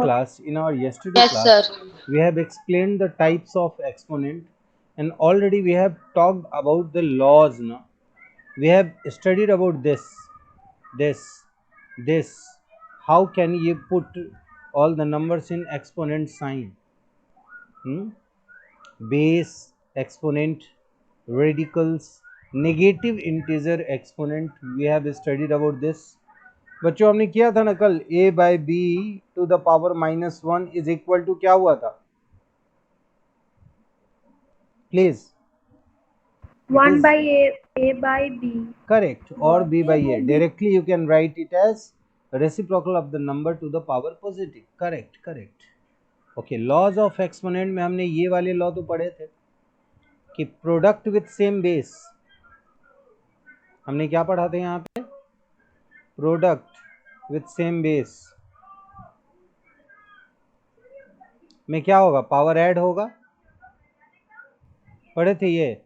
class, in our yesterday Yes, class, sir. we have explained the types of exponent, and already we have talked about the laws. Now we have studied about this, how can you put all the numbers in exponent sign? Base, exponent, radicals, negative integer exponent, we have studied about this. बच्चों हमने किया था ना कल, a by b to the power -1 is equal to क्या हुआ था? Please. 1 by a by b. Correct. Or b by a. Directly you can write it as reciprocal of the number to the power positive. Correct. Okay. Laws of exponent में हमने ये वाले law तो पढ़े थे कि प्रोडक्ट विथ सेम बेस. हमने क्या पढ़ा था यहाँ पे? प्रोडक्ट विथ सेम बेस में क्या होगा? पावर ऐड होगा. पढ़े थे ये?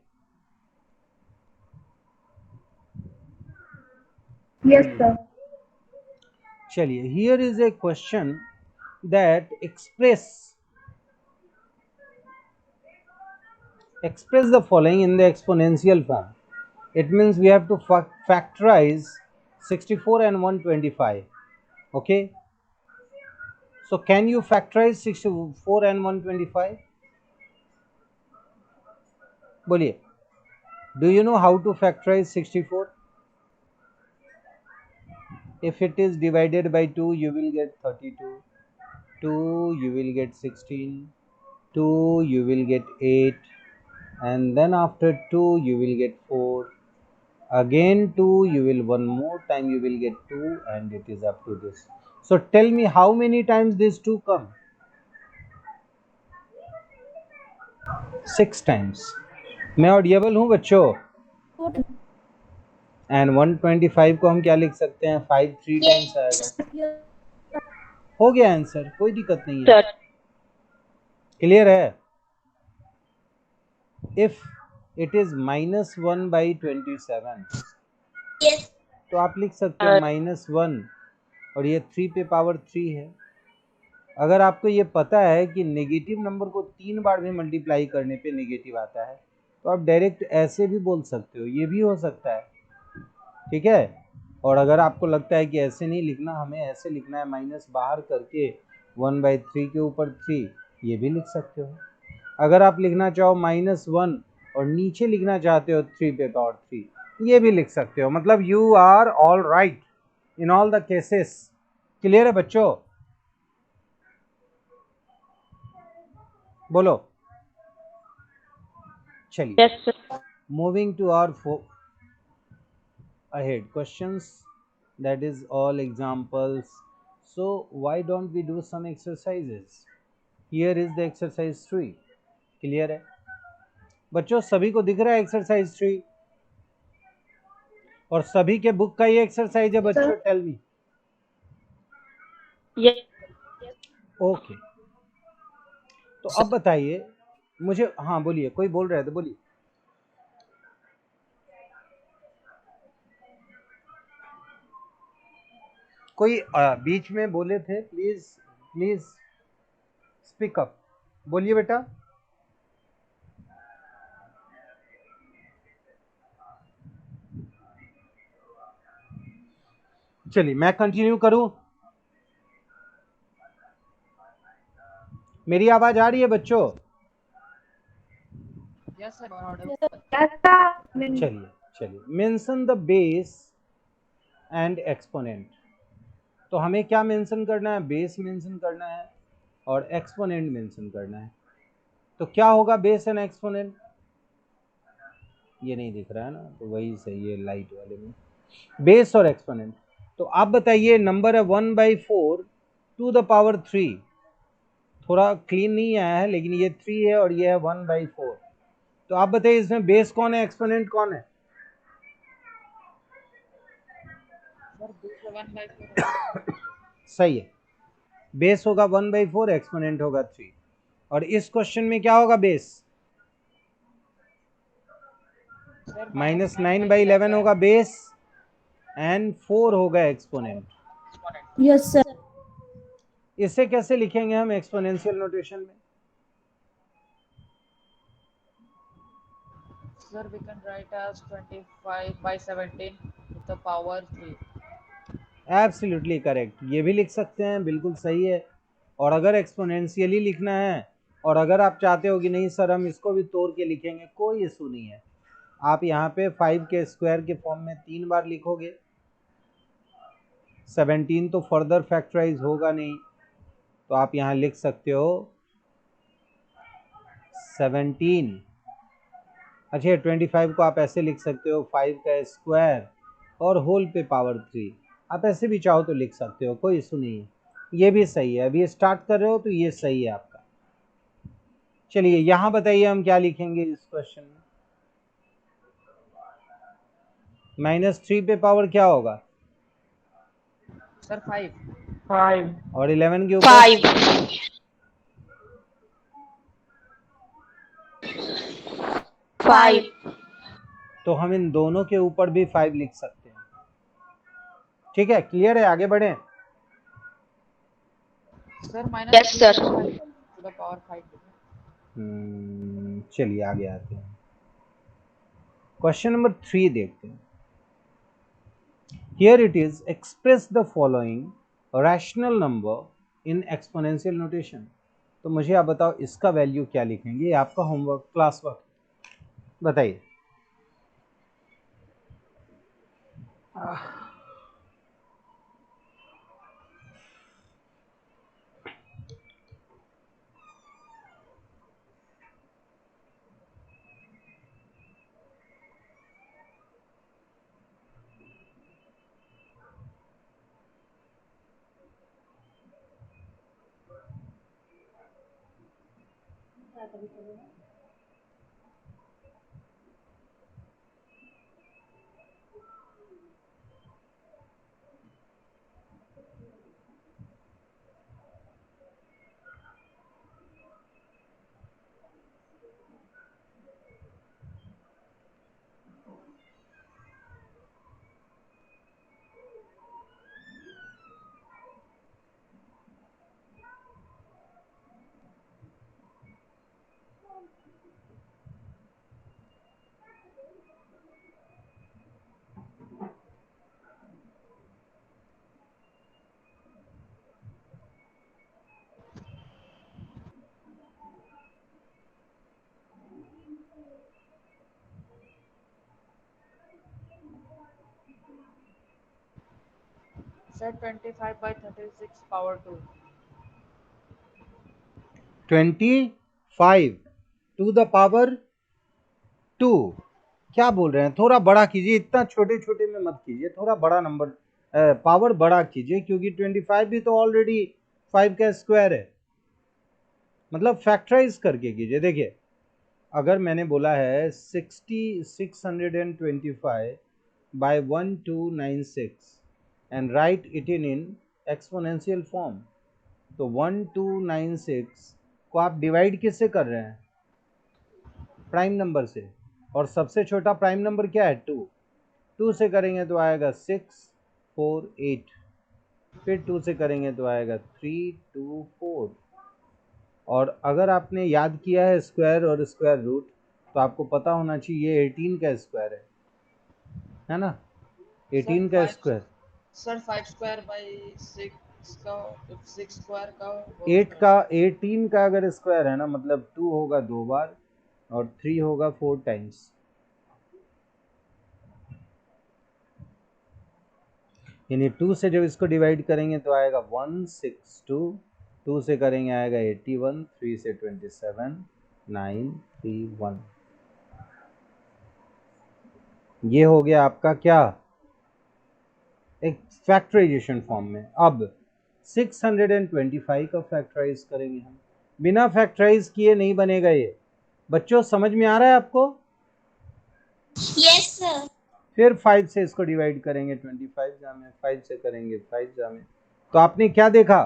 Yes, sir. चलिए, here is a question that express the following in the exponential form. It means we have to factorize 64 and 125. Okay, so can you factorize 64 and 125? बोलिए, do you know how to factorize 64? If it is divided by 2, you will get 32. 2 you will get 16. 2 you will get 8, and then after 2 you will get 4. Again 2 you will, one more time you will get 2, and it is up to this. So tell me how many times these 2 come? 6 times. मैं Audible हूँ बच्चों? And 125 को हम क्या लिख सकते हैं? 5 3 times आएगा. हो गया आंसर, कोई दिक्कत नहीं है. Sir. क्लियर है? इफ इट इज -1 by 27, तो आप लिख सकते हो -1, और ये 3 पे पावर 3 है. अगर आपको ये पता है कि नेगेटिव नंबर को 3 बार भी मल्टीप्लाई करने पे नेगेटिव आता है, तो आप डायरेक्ट ऐसे भी बोल सकते हो, ये भी हो सकता है. ठीक है. और अगर आपको लगता है कि ऐसे नहीं लिखना, हमें ऐसे लिखना है, माइनस बाहर करके 1/3 के ऊपर 3, ये भी लिख सकते हो. अगर आप लिखना चाहो -1 और नीचे लिखना चाहते हो 3 पे पावर 3, ये भी लिख सकते हो. मतलब you are all right in all the cases. Clear है बच्चों? बोलो. चलिए, Yes, sir. Moving to our ahead questions, that is all examples. So why don't we do some exercises? Here is the exercise 3. Clear है बच्चों? सभी को दिख रहा है एक्सरसाइज 3? और सभी के बुक का ये एक्सरसाइज है बच्चों? Tell me. Yes. ओके, तो अब बताइए मुझे. हाँ बोलिए, कोई बोल रहा है तो बोलिए. कोई बीच में बोले थे, प्लीज स्पीक अप. बोलिए बेटा. चलिए मैं कंटिन्यू करूं. मेरी आवाज आ रही है बच्चों? Yes, sir. चलिए mention the base and exponent. तो हमें क्या मेंशन करना है? बेस मेंशन करना है और एक्सपोनेंट मेंशन करना है. तो क्या होगा बेस एंड एक्सपोनेंट? ये नहीं दिख रहा है ना, तो वही सही है लाइट वाले में. बेस और एक्सपोनेंट. तो आप बताइए, नंबर है 1/4 टू द पावर 3. थोड़ा क्लीन नहीं आया है, लेकिन ये 3 है और ये है 1/4. तो आप बताइए इसमें बेस कौन है, एक्सपोनेंट कौन है? सही है, बेस होगा 1/4, एक्सपोनेंट होगा 3. और इस क्वेश्चन में क्या होगा? बेस -9/11 होगा बेस, एंड 4 होगा एक्सपोनेंट. Yes, sir. इसे कैसे लिखेंगे हम एक्सपोनेंशियल नोटेशन में? Sir, we can write as 25 by 17 to the power 3. Absolutely correct, ये भी लिख सकते हैं, बिल्कुल सही है। और अगर एक्सपोनेंशियली लिखना है और अगर आप चाहते हो कि नहीं सर हम इसको भी तोड़ के लिखेंगे, कोई इशू नहीं है। आप यहाँ पे 5 के स्क्वायर के फॉर्म में 3 बार लिखोगे, 17 तो फर्दर फैक्टराइज होगा नहीं, तो आप यहाँ लिख सकते हो 17। अच्छा 25 को आप ऐसे लिख सकते हो 5 का स्क्वायर और होल पे पावर 3। आप ऐसे भी चाहो तो लिख सकते हो, कोई इशू नहीं है, ये भी सही है। अभी स्टार्ट कर रहे हो तो ये सही है आपका। चलिए यहाँ बताइए हम क्या लिखेंगे इस क्वेश्चन में। -3 पे पावर क्या होगा? Sir, 5. 5 और 11 के ऊपर 5 तो हम इन दोनों के ऊपर भी 5 लिख सकते हैं। ठीक है, क्लियर है, आगे बढ़े। Sir, minus Yes, 3 sir. to 5 to the power 5. चलिए आगे आते हैं, क्वेश्चन नंबर 3 देखते हैं। Here it is, express the following rational number in exponential notation। तो मुझे आप बताओ इसका वैल्यू क्या लिखेंगे, ये आपका होमवर्क क्लास वर्क बताइए। Sir, 25 by 36 power 2. 25 to the power 2। क्या बोल रहे हैं, थोड़ा बड़ा कीजिए, इतना छोटे छोटे में मत कीजिए, थोड़ा बड़ा नंबर पावर बड़ा कीजिए, क्योंकि 25 भी तो ऑलरेडी 5 का स्क्वायर है, मतलब फैक्टराइज करके कीजिए। देखिए अगर मैंने बोला है 625 by 1296 and right it in exponential form, तो 1296 को आप डिवाइड किससे कर रहे हैं? प्राइम नंबर से। और सबसे छोटा प्राइम नंबर क्या है? 2। 2 से करेंगे तो आएगा 6 4 8, फिर 2 से करेंगे तो आएगा 3 2 4। और अगर आपने याद किया है स्क्वायर और स्क्वायर रूट, तो आपको पता होना चाहिए ये 18 का स्क्वायर है ना? 18 का स्क्वायर। Sir, 5 square by 6 का 6 square का 8 का 18 का अगर स्क्वायर है ना, मतलब 2 होगा 2 बार और 3 होगा 4 टाइम्स, यानी 2 से जब इसको डिवाइड करेंगे तो आएगा 162, 2 से करेंगे आएगा 81, 3 से 27, 9 3 1। ये हो गया आपका क्या, एक फैक्टराइजेशन फॉर्म में। अब 625 का फैक्टराइज करेंगे हम, बिना फैक्टराइज किए नहीं बनेगा ये। बच्चों समझ में आ रहा है आपको? Yes sir. फिर 5 से इसको डिवाइड करेंगे, 25 जामे, 5 से करेंगे 5 जामे, तो आपने क्या देखा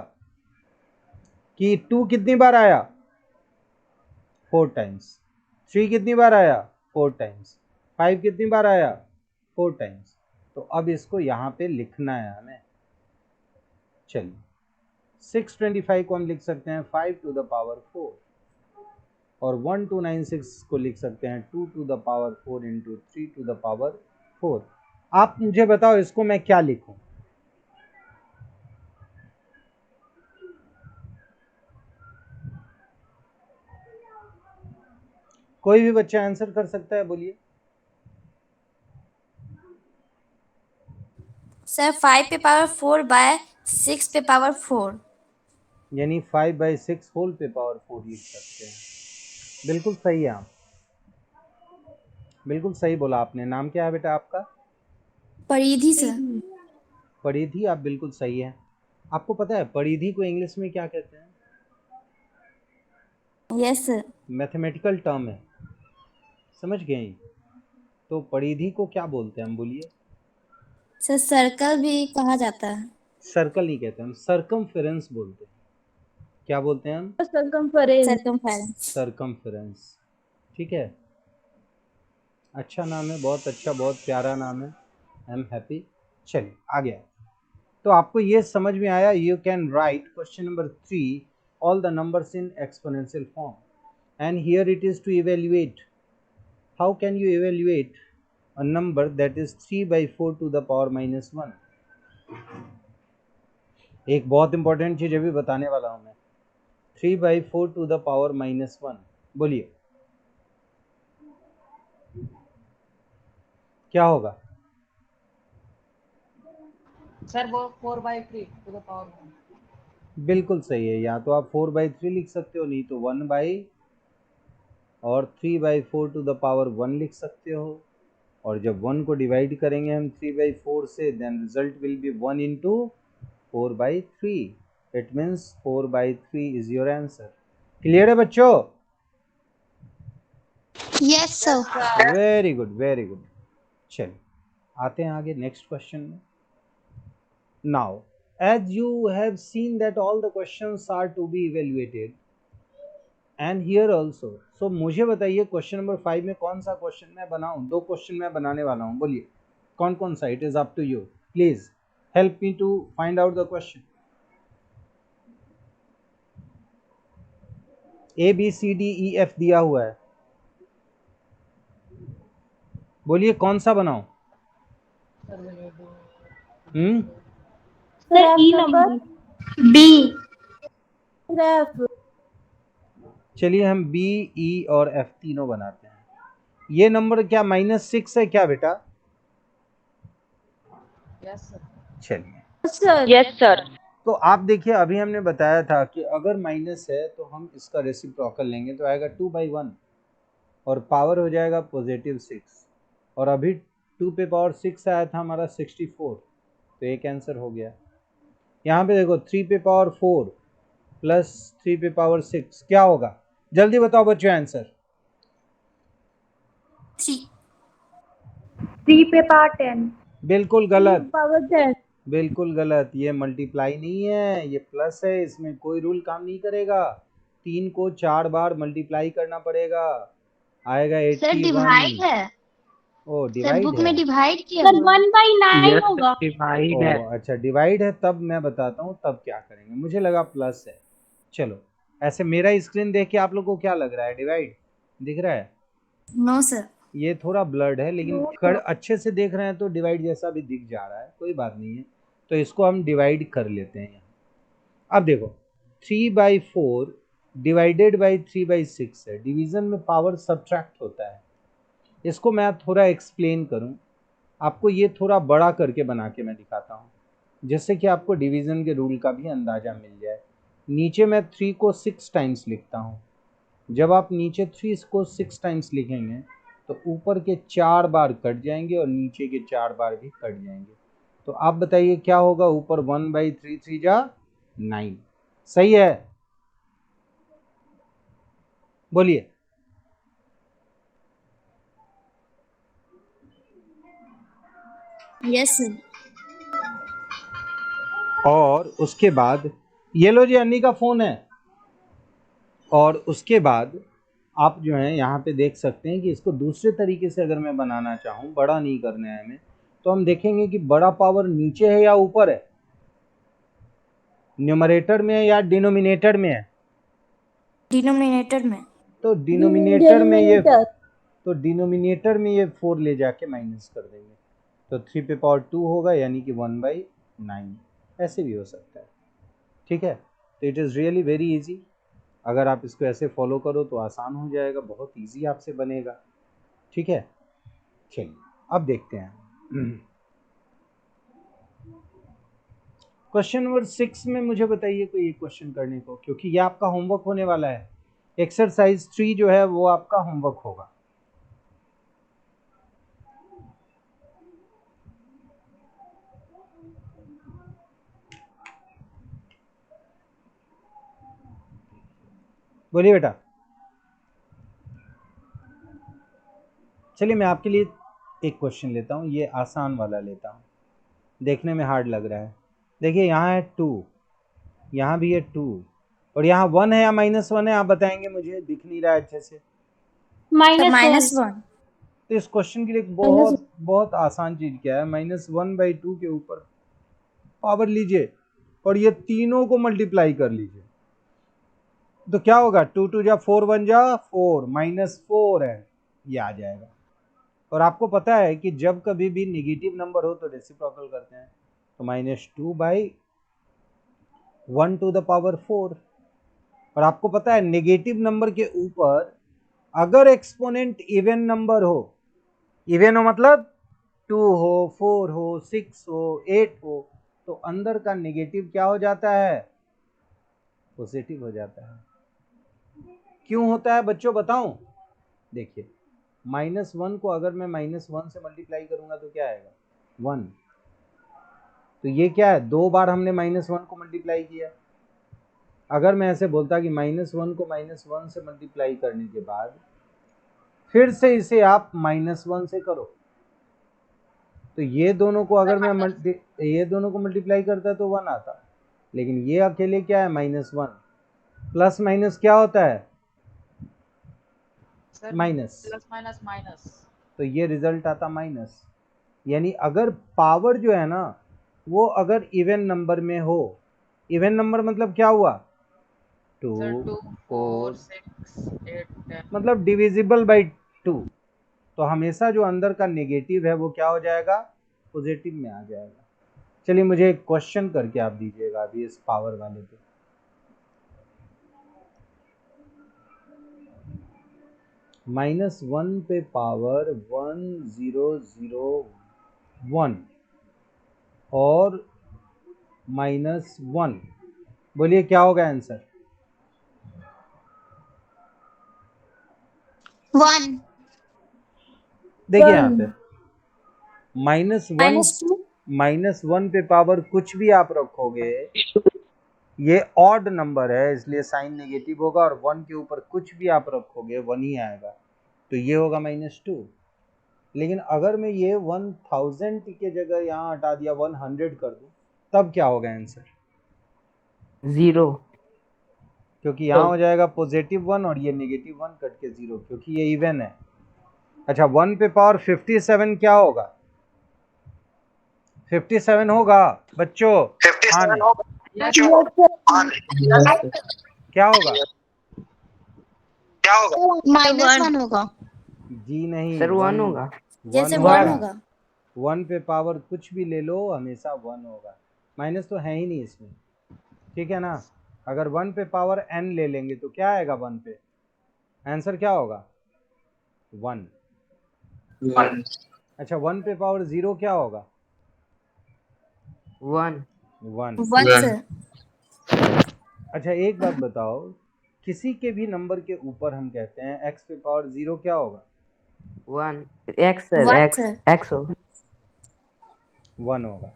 कि 2 कितनी बार आया? 4 टाइम्स। 3 कितनी बार आया? 4 टाइम्स। 5 कितनी बार आया? 4 टाइम्स। तो अब इसको यहाँ पे लिखना है हमें। चलिए 625 को हम लिख सकते हैं 5 टू द पावर 4, और 1296 को लिख सकते हैं 2 to the power 4 into 3 to the power 4। आप मुझे बताओ इसको मैं क्या लिखूं? कोई भी बच्चा आंसर कर सकता है, बोलिए। सर 5 पे पावर 4 बाय 6 पे पावर 4। यानी 5/6 होल पे पावर 4 लिख सकते हैं। बिल्कुल सही है, आप बिल्कुल सही बोला आपने। नाम क्या है बेटा आपका? परिधि सर। परिधि, आप बिल्कुल सही है। आपको पता है परिधि को इंग्लिश में क्या कहते हैं? Yes sir. मैथमेटिकल टर्म है, समझ गए? तो परिधि को क्या बोलते हैं हम, बोलिए। सर सर्कल भी कहा जाता है। सर्कल नहीं कहते हम, सरकमफेरेंस बोलते हैं। क्या बोलते हैं हम? सर्कमफेरेंस। सरकमफेरेंस, ठीक है। अच्छा नाम है, बहुत अच्छा, बहुत प्यारा नाम है। I am happy. चलिए आ गया। तो आपको ये समझ में आया? You can write question number 3 all the numbers in exponential form, and here it is to evaluate. How can you evaluate a number that is 3/4 to the power -1? एक बहुत इंपॉर्टेंट चीज अभी बताने वाला हूं मैं। 3/4 टू द पावर -1, बोलिए क्या होगा? सर वो 4/3 टू द पावर 1। बिल्कुल सही है। या तो आप 4/3 लिख सकते हो, नहीं तो 1 बाई और 3/4 टू द पावर 1 लिख सकते हो। और जब 1 को डिवाइड करेंगे हम 3/4 से, then result will be 1 into 4/3। It means 4/3 is your answer. Clear है बच्चों? Yes sir. Very good, very good. चलिए आते हैं आगे नेक्स्ट क्वेश्चन में। Now as you have seen that all the questions are to be evaluated and here also, so मुझे बताइए question number 5 में कौन सा क्वेश्चन मैं बनाऊं? 2 क्वेश्चन मैं बनाने वाला हूं, बोलिए कौन कौन सा? It is up to you, please help me to find out the question. ABCDEF दिया हुआ है, बोलिए कौन सा बनाऊं? Sir E number B. चलिए हम B, E और F तीनों बनाते हैं। ये नंबर क्या -6 है क्या बेटा? Yes sir. चलिए यस सर। तो आप देखिए, अभी हमने बताया था कि अगर माइनस है तो हम इसका रेसिप्रोकल लेंगे तो आएगा 2/1 और पावर हो जाएगा +6। और अभी 2 पे पावर 6 आया था हमारा 64, तो एक आंसर हो गया। यहाँ पे देखो 3 पे पावर 4 प्लस 3 पे पावर 6 क्या होगा? जल्दी बताओ बच्चों आंसर। 3 पे पावर 10। बिल्कुल गलत, पावर 10। बिल्कुल गलत। ये मल्टीप्लाई नहीं है, ये प्लस है, इसमें कोई रूल काम नहीं करेगा। 3 को 4 बार मल्टीप्लाई करना पड़ेगा, आएगा 81। सर डिवाइड है। ओ सर डिवाइड बुक है। में डिवाइड किया सर हुआ है। 1/9 होगा। ओ अच्छा डिवाइड है, तब मैं बताता हूँ तब क्या करेंगे। मुझे लगा प्लस है। चलो ऐसे मेरा स्क्रीन देख के आप लोग को क्या लग रहा है? डिवाइड दिख रहा है? No sir. ये थोड़ा ब्लर्ड है, लेकिन अच्छे से देख रहे हैं तो डिवाइड जैसा भी दिख जा रहा है, कोई बात नहीं है। तो इसको हम डिवाइड कर लेते हैं यहाँ। अब देखो 3/4 डिवाइडेड बाई 3/6 है। डिवीजन में पावर सब्ट्रैक्ट होता है। इसको मैं थोड़ा एक्सप्लेन करूं, आपको ये थोड़ा बड़ा करके बना के मैं दिखाता हूँ, जिससे कि आपको डिवीजन के रूल का भी अंदाज़ा मिल जाए। नीचे मैं 3 को 6 टाइम्स लिखता हूँ। जब आप नीचे 3 को 6 टाइम्स लिखेंगे तो ऊपर के 4 बार कट जाएंगे और नीचे के 4 बार भी कट जाएंगे। तो आप बताइए क्या होगा? ऊपर 1/3 3 जा 9, सही है? बोलिए। Yes sir. और उसके बाद ये लो जी अन्नी का फ़ोन है। और उसके बाद आप जो है यहाँ पे देख सकते हैं कि इसको दूसरे तरीके से अगर मैं बनाना चाहूँ, बड़ा नहीं करना है हमें, तो हम देखेंगे कि बड़ा पावर नीचे है या ऊपर है? न्यूमरेटर में है या डिनोमिनेटर में है? डिनोमिनेटर में। तो डिनोमिनेटर में ये 4 ले जाके माइनस कर देंगे, तो 3 पे पावर 2 होगा, यानी कि 1/9। ऐसे भी हो सकता है, ठीक है। तो it is really very easy. अगर आप इसको ऐसे फॉलो करो तो आसान हो जाएगा, बहुत इजी आपसे बनेगा, ठीक है। चलिए अब देखते हैं क्वेश्चन नंबर 6 में मुझे बताइए कोई एक क्वेश्चन करने को, क्योंकि ये आपका होमवर्क होने वाला है। एक्सरसाइज 3 जो है वो आपका होमवर्क होगा। बोलिए बेटा। चलिए मैं आपके लिए एक क्वेश्चन लेता हूँ, ये आसान वाला लेता हूँ, देखने में हार्ड लग रहा है। देखिए यहाँ है 2, यहाँ भी है 2, और यहाँ 1 है या -1 है, आप बताएंगे, मुझे दिख नहीं रहा है अच्छे से। -1। तो इस क्वेश्चन के लिए बहुत बहुत आसान चीज क्या है, -1/2 के ऊपर पावर लीजिए और ये तीनों को मल्टीप्लाई कर लीजिए, तो क्या होगा, 2 2 जा 4, 1 जा 4, -4 है, ये आ जाएगा। और आपको पता है कि जब कभी भी नेगेटिव नंबर हो तो रेसिप्रोकल करते हैं, तो -2/1 टू द पावर 4। और आपको पता है नेगेटिव नंबर के ऊपर अगर एक्सपोनेंट इवन नंबर हो, इवन हो मतलब 2 हो, 4 हो, 6 हो, 8 हो, तो अंदर का नेगेटिव क्या हो जाता है, पॉजिटिव हो जाता है। क्यों होता है बच्चों, बताऊं? देखिए -1 को अगर मैं -1 से मल्टीप्लाई करूंगा तो क्या आएगा, 1। तो ये क्या है, 2 बार हमने -1 को मल्टीप्लाई किया। अगर मैं ऐसे बोलता कि -1 को -1 से मल्टीप्लाई करने के बाद फिर से इसे आप -1 से करो, तो ये दोनों को अगर मैं ये दोनों को मल्टीप्लाई करता तो 1 आता, लेकिन ये अकेले क्या है, -1 प्लस माइनस क्या होता है, माइनस, प्लस माइनस माइनस, तो ये रिजल्ट आता माइनस। यानी अगर पावर जो है ना वो अगर इवन नंबर में हो, इवन नंबर मतलब क्या हुआ, 2 4 6 8 10, मतलब डिविजिबल बाई 2, तो हमेशा जो अंदर का नेगेटिव है वो क्या हो जाएगा, पॉजिटिव में आ जाएगा। चलिए मुझे एक क्वेश्चन करके आप दीजिएगा अभी इस पावर वाले पे। -1 पे पावर 1001 और -1, बोलिए क्या होगा आंसर, 1 देखिए यहाँ पे -1 -2 -1 पे पावर कुछ भी आप रखोगे, ये ऑड नंबर है इसलिए साइन नेगेटिव होगा, और 1 के ऊपर कुछ भी आप रखोगे 1 ही आएगा, तो ये होगा -2। लेकिन अगर मैं ये 1000 की जगह यहाँ हटा दिया 100 कर दूं, तब क्या होगा आंसर, 0, क्योंकि यहाँ हो जाएगा +1 और ये -1 कट के 0, क्योंकि ये इवन है। अच्छा 1 पे पावर 57 क्या होगा, 57 होगा बच्चों, हाँ नहीं, क्या होगा, -1 होगा, जी नहीं, सर 1 होगा। जैसे 1 1 होगा। 1 पे पावर कुछ भी ले लो हमेशा 1 होगा, माइनस तो है ही नहीं इसमें, ठीक है ना। अगर 1 पे पावर n ले लेंगे तो क्या आएगा 1 पे, आंसर क्या होगा, 1। अच्छा 1 पे पावर 0 क्या होगा, 1 1। 1 से अच्छा एक बात बताओ, किसी के भी नंबर के ऊपर हम कहते हैं x पे पावर 0 क्या होगा, 1 x सर, 1 x से x होगा, 1 होगा।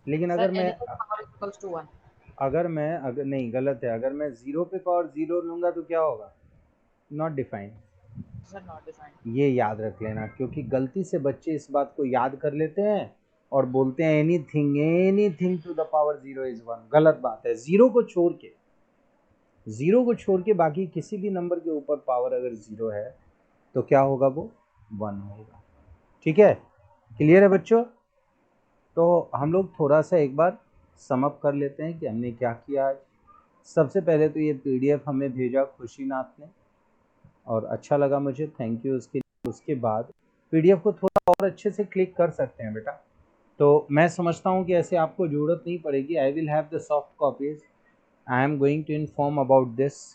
लेकिन सर अगर मैं anything power equals to 1, अगर नहीं, गलत है, अगर मैं 0 पे पावर 0 लूंगा तो क्या होगा, not defined. Sir not defined. ये याद रख लेना, क्योंकि गलती से बच्चे इस बात को याद कर लेते हैं और बोलते हैं anything to the power 0 is 1, गलत बात है। 0 को छोड़ के बाकी किसी भी नंबर के ऊपर पावर अगर 0 है तो क्या होगा, वो 1 होगा, ठीक है। क्लियर है बच्चों? तो हम लोग थोड़ा सा एक बार सम अप कर लेते हैं कि हमने क्या किया आज। सबसे पहले तो ये पीडीएफ हमें भेजा खुशीनाथ ने और अच्छा लगा मुझे, थैंक यू उसके लिए। उसके बाद पीडीएफ को थोड़ा और अच्छे से क्लिक कर सकते हैं बेटा, तो मैं समझता हूँ कि ऐसे आपको ज़रूरत नहीं पड़ेगी। I will have the soft copies, I am going to inform about this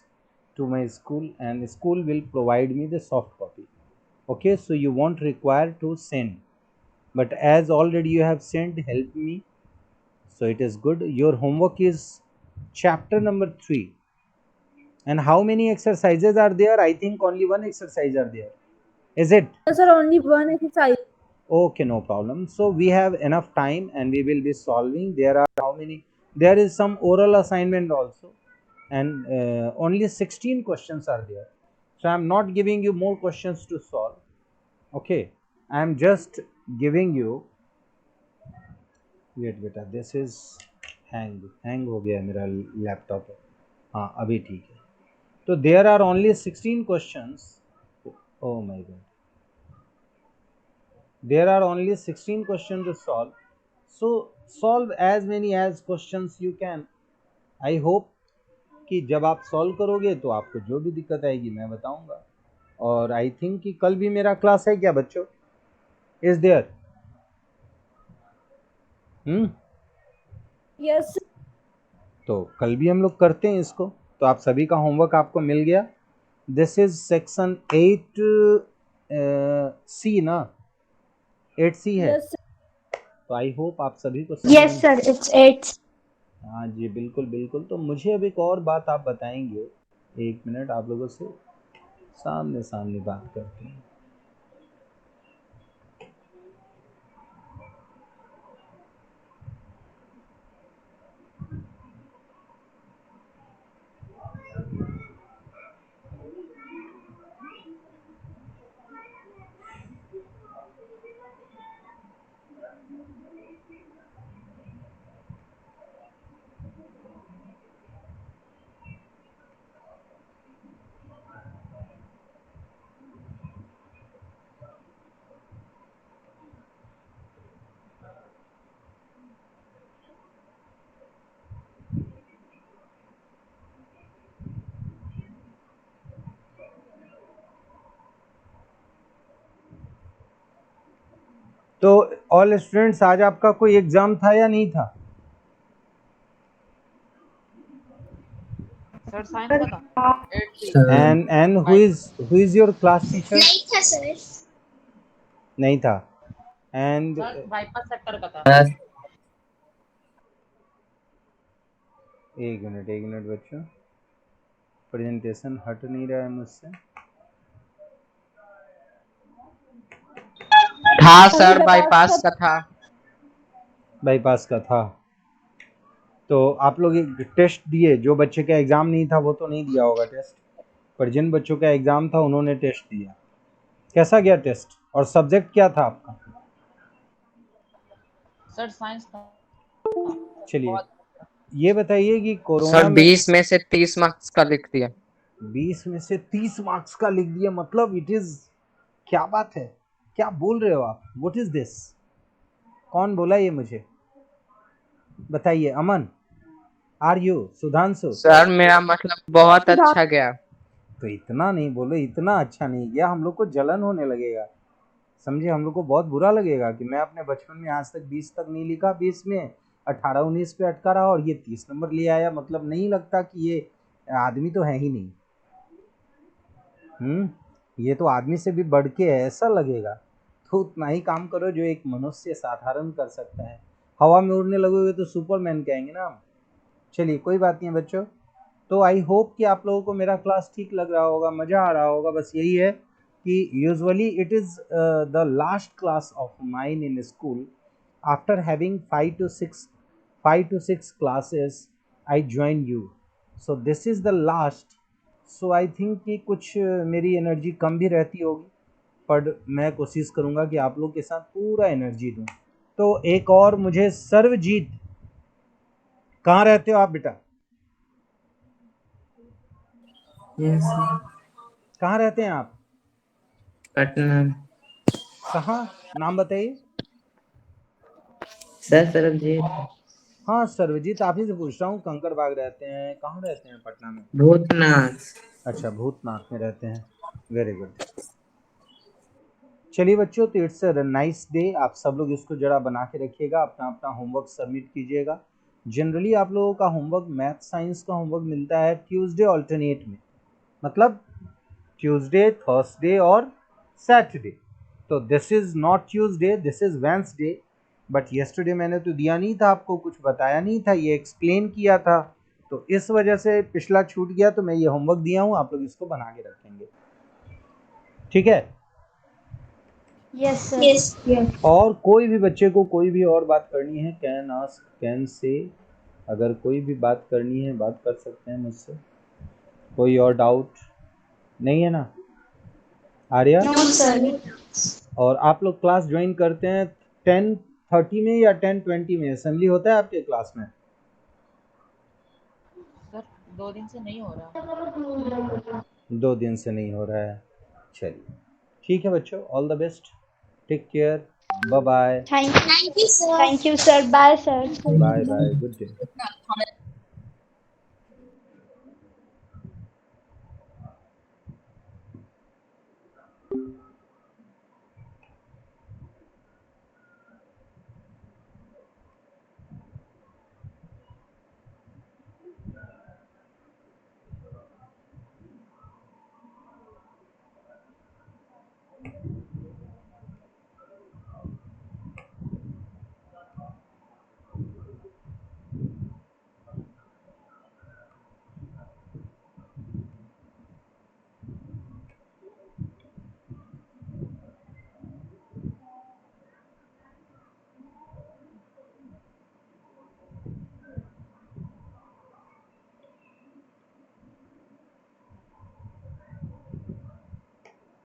to my school and school will provide me the soft copy. Okay, so you won't require to send, but as already you have sent, help me, so it is good. Your homework is chapter number 3, and how many exercises are there? I think only one exercise are there, is it? Yes, sir, only one exercise. Okay, no problem. So we have enough time and we will be solving. There are how many? There is some oral assignment also, and only 16 questions are there, so I am not giving you more questions to solve. Okay, I am just giving you, wait beta, this is hang हो गया मेरा laptop. हाँ अभी ठीक है। तो there are only 16 questions, oh my god, there are only 16 questions to solve, so solve as many as questions you can. I hope कि जब आप सॉल्व करोगे तो आपको जो भी दिक्कत आएगी मैं बताऊंगा। और आई थिंक कि कल भी मेरा क्लास है क्या बच्चों? Is there? Yes, तो कल भी हम लोग करते हैं इसको। तो आप सभी का होमवर्क आपको मिल गया। दिस इज सेक्शन 8 सी ना, 8C है। yes, तो आई होप आप सभी को Yes, sir. It's 8. हाँ जी बिल्कुल बिल्कुल। तो मुझे अब एक और बात आप बताएंगे, एक मिनट आप लोगों से सामने सामने बात करते हैं। तो ऑल स्टूडेंट्स, आज आपका कोई एग्जाम था या नहीं था? सर साइंस का था 8C। And who is your class teacher? नहीं था सर। नहीं था। एंड सर बाईपास सेक्टर का था। एक मिनट बच्चों, प्रेजेंटेशन हट नहीं रहा है मुझसे। हाँ सर, बाईपास का था। बाईपास का था। तो आप लोग एक टेस्ट दिए, जो बच्चे का एग्जाम नहीं था वो तो नहीं दिया होगा टेस्ट, पर जिन बच्चों का एग्जाम था उन्होंने टेस्ट दिया। कैसा गया टेस्ट और सब्जेक्ट क्या था आपका? सर साइंस था। चलिए ये बताइए कि कोरोना सर 20 में से 30 मार्क्स का लिख दिया। 20 में से 30 मार्क्स का लिख दिया, मतलब इट इज, क्या बात है, क्या बोल रहे हो आप? What is this? कौन बोला ये मुझे बताइए? अमन, आर यू? सुधांशु? सर मेरा मतलब बहुत अच्छा गया। तो इतना नहीं बोलो, इतना अच्छा नहीं गया, हम लोग को जलन होने लगेगा, समझे? हम लोग को बहुत बुरा लगेगा कि मैं अपने बचपन में आज तक 20 तक नहीं लिखा, 20 में 18-19 पे अटका रहा और ये 30 नंबर ले आया। मतलब नहीं लगता कि ये आदमी तो है ही नहीं। ये तो आदमी से भी बढ़ के है, ऐसा लगेगा। तो उतना ही काम करो जो एक मनुष्य साधारण कर सकता है। हवा में उड़ने लगोगे तो सुपरमैन कहेंगे ना हम। चलिए कोई बात नहीं है बच्चों। तो आई होप कि आप लोगों को मेरा क्लास ठीक लग रहा होगा, मज़ा आ रहा होगा। बस यही है कि usually it is the last class of mine in school. After having 5 to 6 classes I join you, so this is the last. So I think कि कुछ मेरी एनर्जी कम भी रहती होगी, पर मैं कोशिश करूँगा कि आप लोग के साथ पूरा एनर्जी दूँ। तो एक और मुझे सर्वजीत, कहाँ रहते हो आप बेटा? कहाँ रहते हैं आप? पटना। कहाँ, नाम बताइए। सर सरबजीत। हाँ सर्वजीत, आप ही से पूछ रहा हूँ, कंकड़ बाग रहते हैं, कहाँ रहते हैं पटना में? भूतनाथ। अच्छा भूतनाथ में रहते हैं, वेरी गुड। चलिए बच्चों, तो इट्स अ नाइस डे। आप सब लोग इसको जरा बना के रखिएगा, अपना अपना होमवर्क सबमिट कीजिएगा। जनरली आप लोगों का होमवर्क, मैथ साइंस का होमवर्क मिलता है ट्यूसडे ऑल्टरनेट में, मतलब ट्यूसडे, थर्सडे और सैटरडे। तो this is not Tuesday, this is Wednesday. But yesterday मैंने तो दिया नहीं था आपको, कुछ बताया नहीं था, ये एक्सप्लेन किया था, तो इस वजह से पिछला छूट गया, तो मैं ये होमवर्क दिया हूँ, आप लोग इसको बना के रखेंगे, ठीक है? Yes, sir. Yes. और कोई भी बच्चे को कोई भी और बात करनी है, कैन आस्क, कैन से, अगर कोई भी बात करनी है बात कर सकते हैं मुझसे। कोई और डाउट नहीं है ना? आर्या? No, sir. और आप लोग क्लास ज्वाइन करते हैं 10:30 में या 10:20 में? असेंबली होता है आपके क्लास में? सर 2 दिन से नहीं हो रहा। 2 दिन से नहीं हो रहा है, चलिए ठीक है बच्चों, all the best, take care, bye bye. Thank you, sir. Thank you, sir. Bye, sir. Bye bye, good day.